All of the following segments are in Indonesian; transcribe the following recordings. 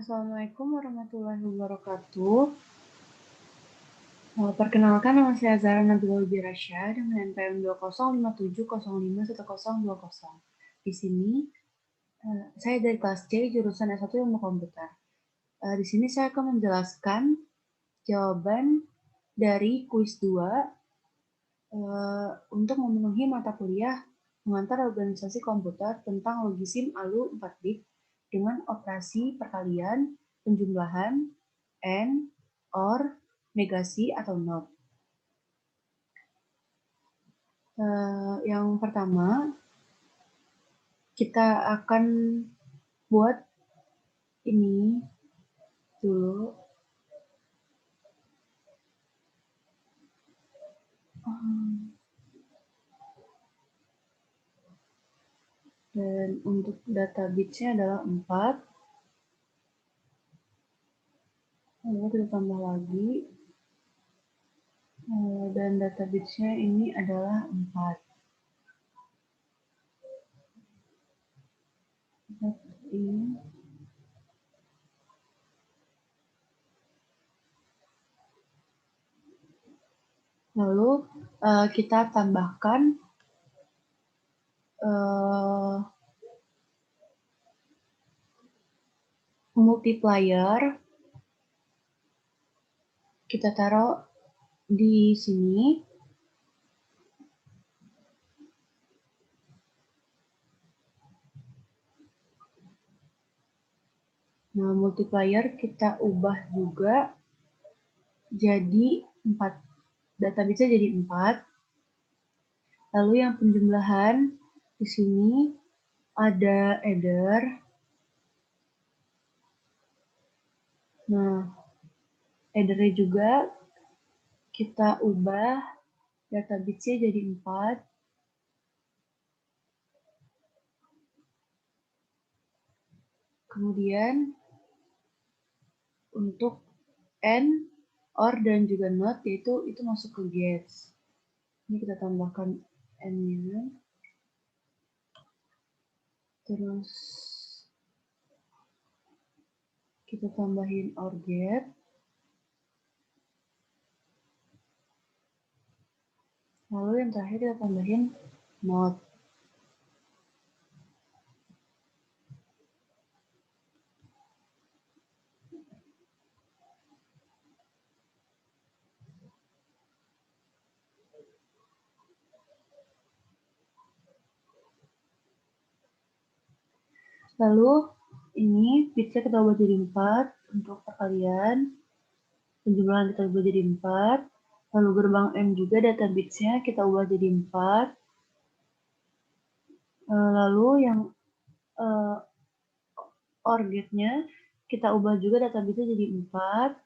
Assalamualaikum warahmatullahi wabarakatuh. Perkenalkan, nama saya Zara Nabila Wirasya dengan NPM 2057051020. Di sini saya dari kelas C jurusan S1 Ilmu Komputer. Di sini saya akan menjelaskan jawaban dari kuis 2 untuk memenuhi mata kuliah mengantar organisasi komputer tentang Logisim ALU 4 bit dengan operasi perkalian, penjumlahan, AND, OR, negasi, atau NOT. Yang pertama, kita akan buat ini dulu. Dan untuk data bitsnya adalah 4. Lalu kita tambah lagi. Dan data bitsnya ini adalah 4. Ini. Lalu kita tambahkan multiplier. Kita taruh di sini. Nah, multiplier kita ubah juga jadi 4. Data bitsnya jadi 4. Lalu yang penjumlahan di sini ada adder. Nah, addernya juga kita ubah data bitsnya jadi 4. Kemudian untuk AND, OR, dan juga NOT, yaitu itu masuk ke gates. Ini kita tambahkan AND-nya. Terus kita tambahin OR gate. Lalu yang terakhir kita tambahin NOT. Lalu ini bitsnya kita ubah jadi 4 untuk perkalian. Penjumlahan kita ubah jadi 4. Lalu gerbang M juga data bitsnya kita ubah jadi 4. Lalu yang OR gate-nya kita ubah juga data bitsnya jadi 4.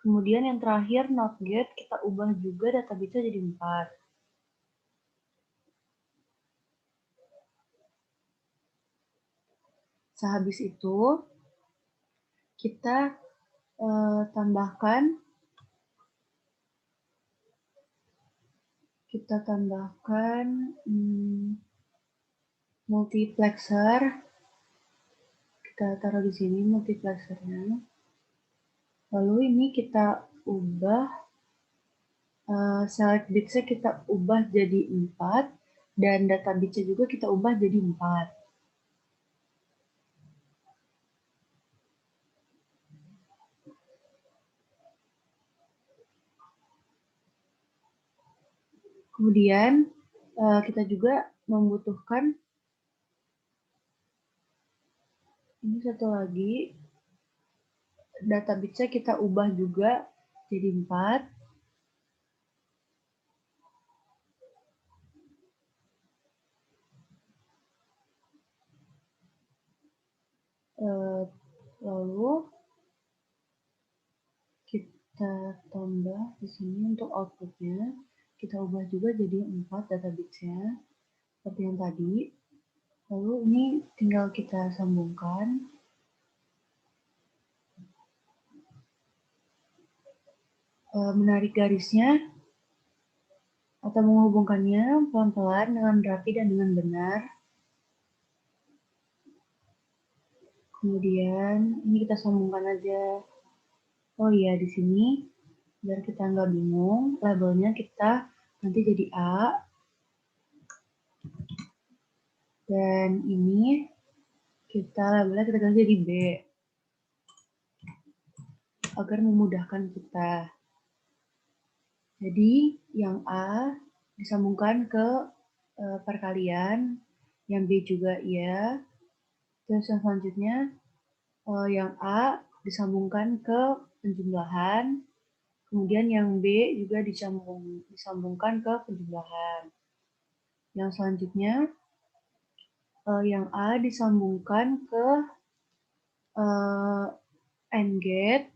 Kemudian yang terakhir NOT gate kita ubah juga data bitsnya jadi 4. Sehabis itu kita tambahkan multiplexer. Kita taruh di sini multiplexernya. Lalu ini kita ubah select bitsnya kita ubah jadi 4 dan data bitsnya juga kita ubah jadi 4. Kemudian kita juga membutuhkan ini satu lagi, data bitsnya kita ubah juga jadi 4. Lalu kita tambah di sini untuk outputnya, kita ubah juga jadi 4 data bitsnya, seperti yang tadi. Lalu ini tinggal kita sambungkan. Menarik garisnya atau menghubungkannya pelan-pelan dengan rapi dan dengan benar. Kemudian ini kita sambungkan aja. Oh iya, di sini biar kita nggak bingung, labelnya kita nanti jadi A, dan ini kita labelnya kita ganti jadi B, agar memudahkan kita. Jadi yang A disambungkan ke perkalian, yang B juga iya. Terus yang selanjutnya yang A disambungkan ke penjumlahan, kemudian yang B juga disambungkan ke penjumlahan. Yang selanjutnya yang A disambungkan ke AND gate,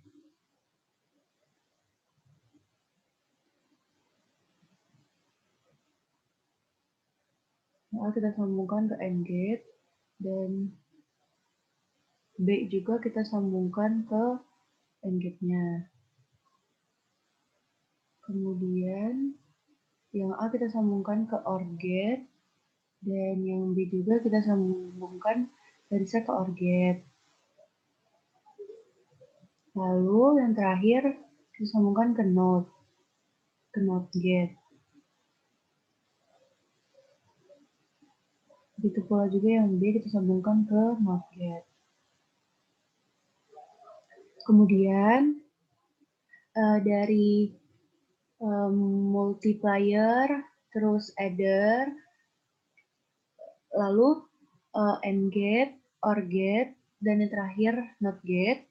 yang A kita sambungkan ke AND gate, dan B juga kita sambungkan ke AND gate-nya. Kemudian yang A kita sambungkan ke OR gate, dan yang B juga kita sambungkan dari C ke OR gate. Lalu yang terakhir kita sambungkan ke NOT gate. Begitu pula juga yang B kita sambungkan ke NOT gate. Kemudian dari multiplier, terus adder, lalu AND gate, OR gate, dan yang terakhir NOT gate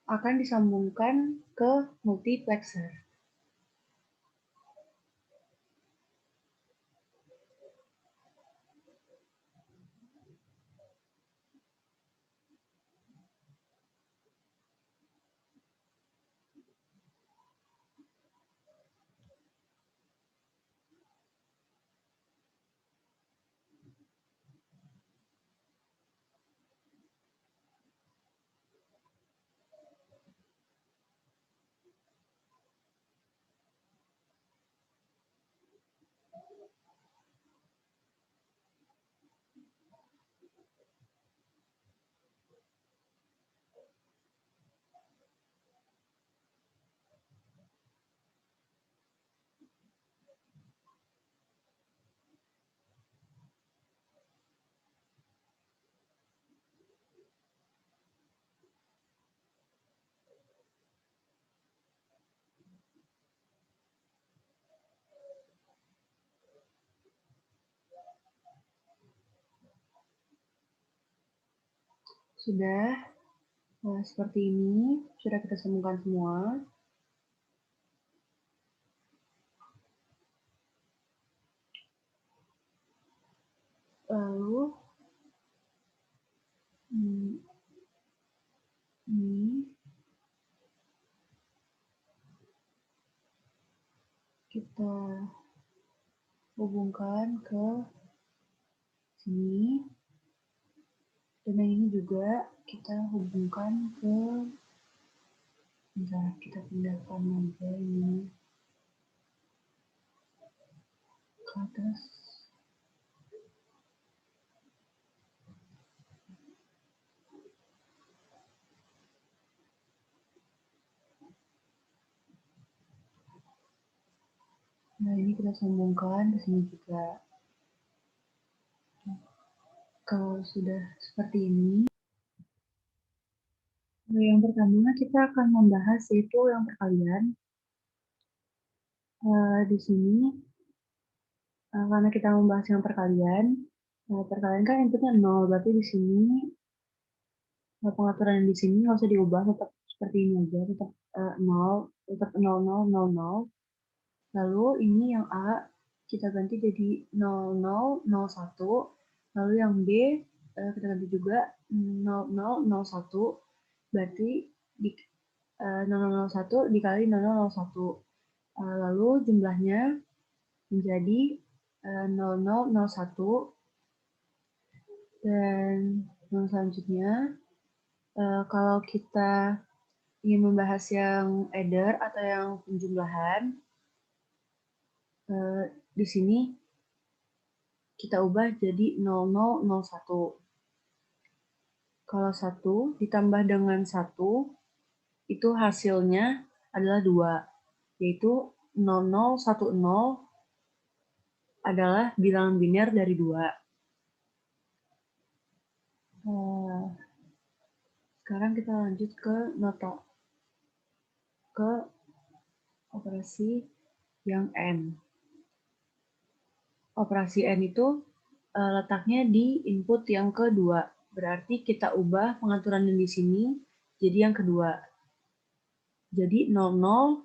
akan disambungkan ke multiplexer. Sudah seperti ini, sudah kita sambungkan semua. Lalu ini kita hubungkan ke sini, dan yang ini juga kita hubungkan ke, bentar, kita pindahkan aja ini ke atas. Nah, ini kita sambungkan ke sini juga. Kalau sudah seperti ini, yang pertama kita akan membahas yaitu yang perkalian. Di sini, karena kita membahas yang perkalian kan inputnya 0, berarti di sini pengaturan di sini nggak usah diubah, tetap seperti ini aja, tetap 0, tetap 0, 0, 0, 0. Lalu ini yang A kita ganti jadi 0, 0, 0, 1. Lalu yang B kita ganti juga 0, 0, 0, 1. Berarti 0, 0, 1 dikali 0, 0, 1. Lalu jumlahnya menjadi 0, 0, 0, 1. Dan yang selanjutnya, kalau kita ingin membahas yang adder atau yang penjumlahan, di sini kita ubah jadi 0001. Kalau 1 ditambah dengan 1, itu hasilnya adalah 2, yaitu 0010 adalah bilangan biner dari 2. Sekarang kita lanjut ke operasi yang N. Operasi N itu letaknya di input yang kedua. Berarti kita ubah pengaturan yang di sini jadi yang kedua. Jadi 0010.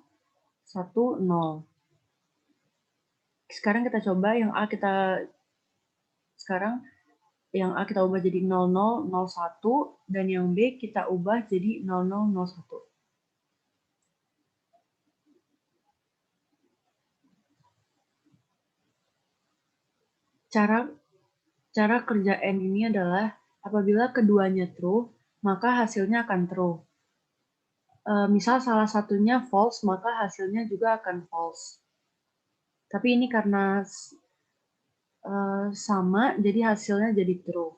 Sekarang kita coba yang A kita ubah jadi 0001 dan yang B kita ubah jadi 0001. Cara kerja N ini adalah apabila keduanya true, maka hasilnya akan true. Misal salah satunya false, maka hasilnya juga akan false. Tapi ini karena sama, jadi hasilnya jadi true.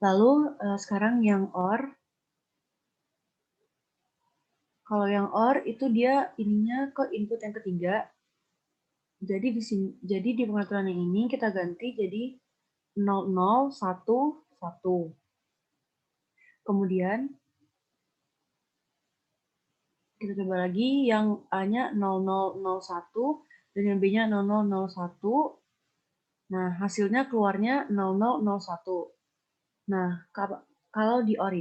Lalu sekarang yang OR. Kalau yang OR itu dia ininya ke input yang ketiga. Jadi di pengaturan yang ini kita ganti jadi 0011. Kemudian kita coba lagi yang A-nya 0001 dan yang B-nya 0001. Nah, hasilnya keluarnya 0001. Nah, kalau di OR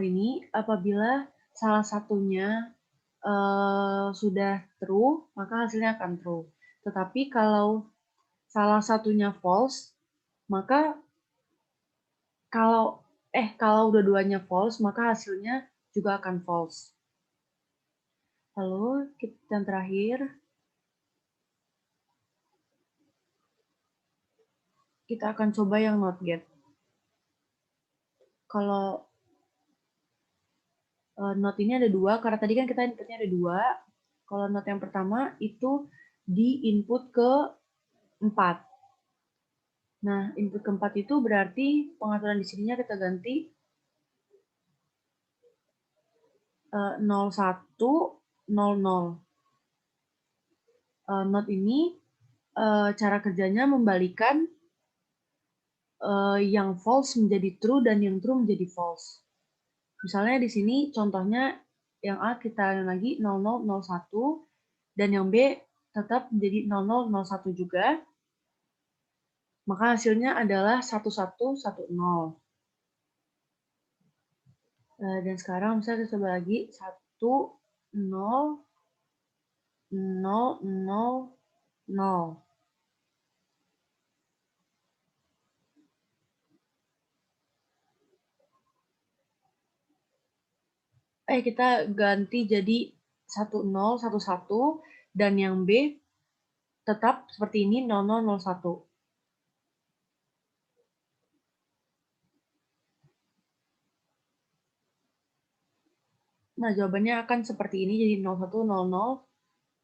ini apabila salah satunya sudah true, maka hasilnya akan true. Tetapi kalau salah satunya false, maka kalau dua-duanya false, maka hasilnya juga akan false. Lalu yang terakhir, kita akan coba yang not get. Kalau not ini ada 2, karena tadi kan kita inputnya ada 2. Kalau not yang pertama itu di input ke 4. Nah, input keempat itu berarti pengaturan di sininya kita ganti 0100. Not ini cara kerjanya membalikan yang false menjadi true dan yang true menjadi false. Misalnya di sini contohnya yang A kita lagi 0001 dan yang B tetap menjadi 0001 juga. Maka hasilnya adalah 1110. Dan sekarang misalnya kita coba lagi 1000. Kita ganti jadi 1011 dan yang B tetap seperti ini 0001. Nah, jawabannya akan seperti ini, jadi 0100.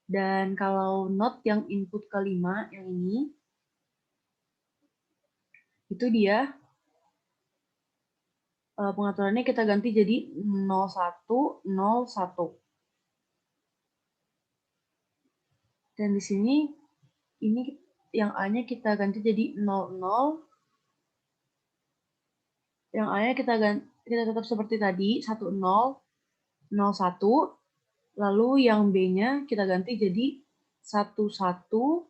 Dan kalau not yang input kelima, yang ini, itu dia pengaturannya kita ganti jadi 0101. Dan di sini, ini yang A-nya kita ganti jadi 00. Yang A-nya kita tetap seperti tadi, 1001. Lalu yang B-nya kita ganti jadi 1101.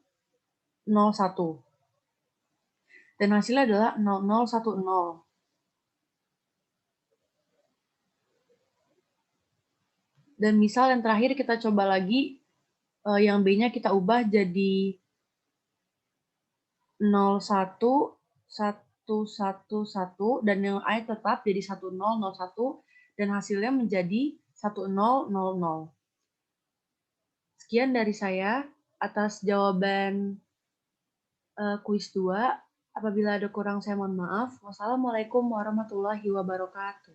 Dan hasilnya adalah 0010. Dan misal yang terakhir kita coba lagi, yang B-nya kita ubah jadi 01111 dan yang A tetap jadi 1001 dan hasilnya menjadi 1000. Sekian dari saya atas jawaban kuis 2. Apabila ada kurang saya mohon maaf. Wassalamualaikum warahmatullahi wabarakatuh.